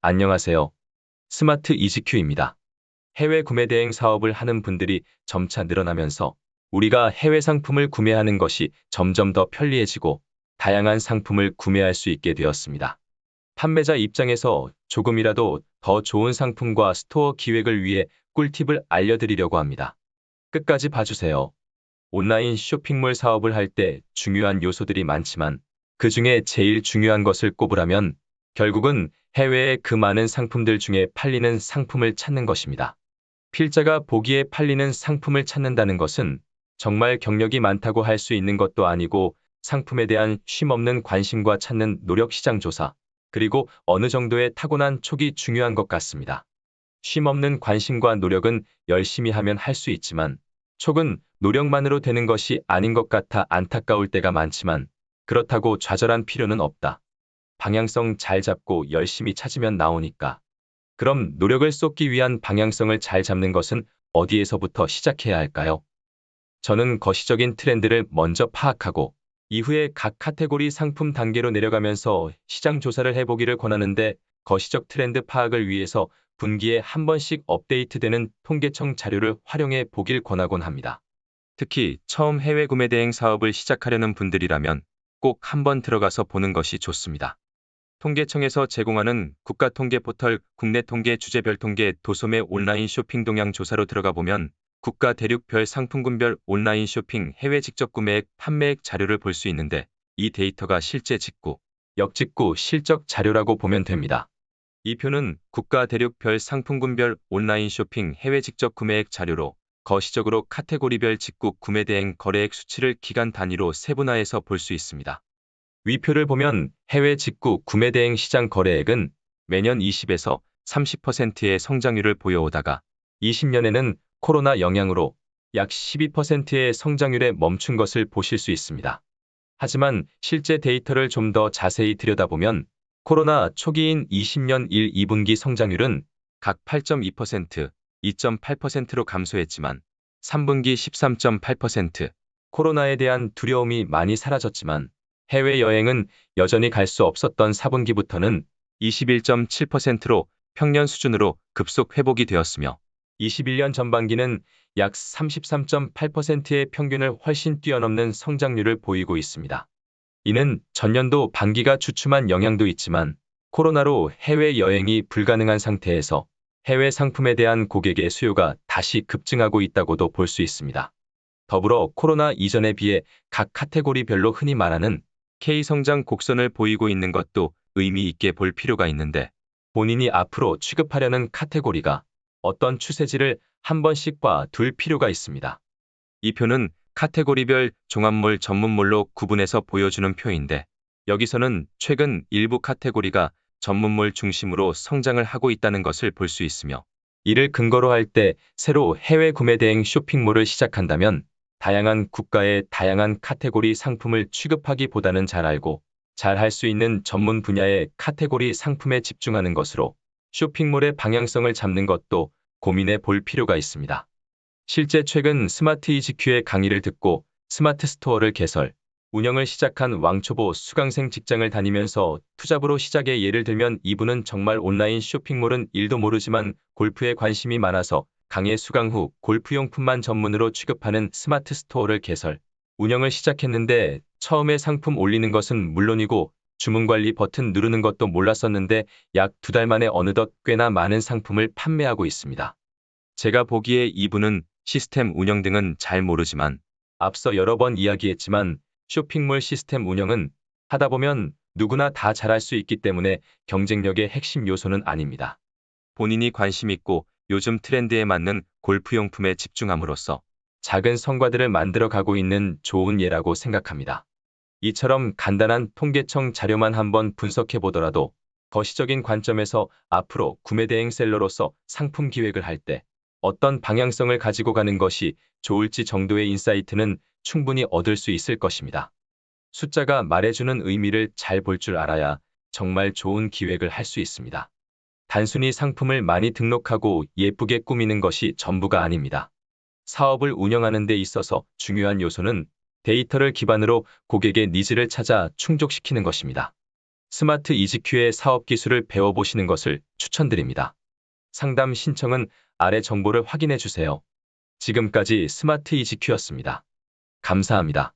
안녕하세요. 스마트 이지큐입니다. 해외 구매 대행 사업을 하는 분들이 점차 늘어나면서 우리가 해외 상품을 구매하는 것이 점점 더 편리해지고 다양한 상품을 구매할 수 있게 되었습니다. 판매자 입장에서 조금이라도 더 좋은 상품과 스토어 기획을 위해 꿀팁을 알려드리려고 합니다. 끝까지 봐주세요. 온라인 쇼핑몰 사업을 할 때 중요한 요소들이 많지만 그 중에 제일 중요한 것을 꼽으라면 결국은 해외의 그 많은 상품들 중에 팔리는 상품을 찾는 것입니다. 필자가 보기에 팔리는 상품을 찾는다는 것은 정말 경력이 많다고 할 수 있는 것도 아니고 상품에 대한 쉼없는 관심과 찾는 노력 시장 조사, 그리고 어느 정도의 타고난 촉이 중요한 것 같습니다. 쉼없는 관심과 노력은 열심히 하면 할 수 있지만 촉은 노력만으로 되는 것이 아닌 것 같아 안타까울 때가 많지만 그렇다고 좌절한 필요는 없다. 방향성 잘 잡고 열심히 찾으면 나오니까. 그럼 노력을 쏟기 위한 방향성을 잘 잡는 것은 어디에서부터 시작해야 할까요? 저는 거시적인 트렌드를 먼저 파악하고 이후에 각 카테고리 상품 단계로 내려가면서 시장 조사를 해보기를 권하는데 거시적 트렌드 파악을 위해서 분기에 한 번씩 업데이트되는 통계청 자료를 활용해 보길 권하곤 합니다. 특히 처음 해외 구매 대행 사업을 시작하려는 분들이라면 꼭 한번 들어가서 보는 것이 좋습니다. 통계청에서 제공하는 국가통계 포털 국내 통계 주제별 통계 도소매 온라인 쇼핑 동향 조사로 들어가 보면 국가 대륙별 상품군별 온라인 쇼핑 해외 직접 구매액 판매액 자료를 볼 수 있는데 이 데이터가 실제 직구, 역직구 실적 자료라고 보면 됩니다. 이 표는 국가 대륙별 상품군별 온라인 쇼핑 해외 직접 구매액 자료로 거시적으로 카테고리별 직구 구매 대행 거래액 수치를 기간 단위로 세분화해서 볼 수 있습니다. 위표를 보면 해외 직구 구매 대행 시장 거래액은 매년 20에서 30%의 성장률을 보여오다가 20년에는 코로나 영향으로 약 12%의 성장률에 멈춘 것을 보실 수 있습니다. 하지만 실제 데이터를 좀 더 자세히 들여다보면 코로나 초기인 20년 1, 2분기 성장률은 각 8.2%, 2.8%로 감소했지만 3분기 13.8%, 코로나에 대한 두려움이 많이 사라졌지만 해외여행은 여전히 갈 수 없었던 4분기부터는 21.7%로 평년 수준으로 급속 회복이 되었으며 21년 전반기는 약 33.8%의 평균을 훨씬 뛰어넘는 성장률을 보이고 있습니다. 이는 전년도 반기가 주춤한 영향도 있지만 코로나로 해외여행이 불가능한 상태에서 해외 상품에 대한 고객의 수요가 다시 급증하고 있다고도 볼 수 있습니다. 더불어 코로나 이전에 비해 각 카테고리별로 흔히 말하는 K성장 곡선을 보이고 있는 것도 의미 있게 볼 필요가 있는데 본인이 앞으로 취급하려는 카테고리가 어떤 추세지를 한 번씩 봐둘 필요가 있습니다. 이 표는 카테고리별 종합몰 전문몰로 구분해서 보여주는 표인데 여기서는 최근 일부 카테고리가 전문몰 중심으로 성장을 하고 있다는 것을 볼 수 있으며 이를 근거로 할 때 새로 해외 구매 대행 쇼핑몰을 시작한다면 다양한 국가의 다양한 카테고리 상품을 취급하기보다는 잘 알고 잘 할 수 있는 전문 분야의 카테고리 상품에 집중하는 것으로 쇼핑몰의 방향성을 잡는 것도 고민해 볼 필요가 있습니다. 실제 최근 스마트 EGQ의 강의를 듣고 스마트 스토어를 개설, 운영을 시작한 왕초보 수강생 직장을 다니면서 투잡으로 시작해 예를 들면 이분은 정말 온라인 쇼핑몰은 일도 모르지만 골프에 관심이 많아서 강의 수강 후 골프용품만 전문으로 취급하는 스마트 스토어를 개설, 운영을 시작했는데 처음에 상품 올리는 것은 물론이고 주문 관리 버튼 누르는 것도 몰랐었는데 약 2달 만에 어느덧 꽤나 많은 상품을 판매하고 있습니다. 제가 보기에 이분은 시스템 운영 등은 잘 모르지만 앞서 여러 번 이야기했지만 쇼핑몰 시스템 운영은 하다 보면 누구나 다 잘할 수 있기 때문에 경쟁력의 핵심 요소는 아닙니다. 본인이 관심 있고 요즘 트렌드에 맞는 골프용품에 집중함으로써 작은 성과들을 만들어 가고 있는 좋은 예라고 생각합니다. 이처럼 간단한 통계청 자료만 한번 분석해 보더라도 거시적인 관점에서 앞으로 구매 대행 셀러로서 상품 기획을 할 때 어떤 방향성을 가지고 가는 것이 좋을지 정도의 인사이트는 충분히 얻을 수 있을 것입니다. 숫자가 말해주는 의미를 잘 볼 줄 알아야 정말 좋은 기획을 할 수 있습니다. 단순히 상품을 많이 등록하고 예쁘게 꾸미는 것이 전부가 아닙니다. 사업을 운영하는 데 있어서 중요한 요소는 데이터를 기반으로 고객의 니즈를 찾아 충족시키는 것입니다. 스마트 EGQ의 사업 기술을 배워보시는 것을 추천드립니다. 상담 신청은 아래 정보를 확인해 주세요. 지금까지 스마트 EGQ였습니다. 감사합니다.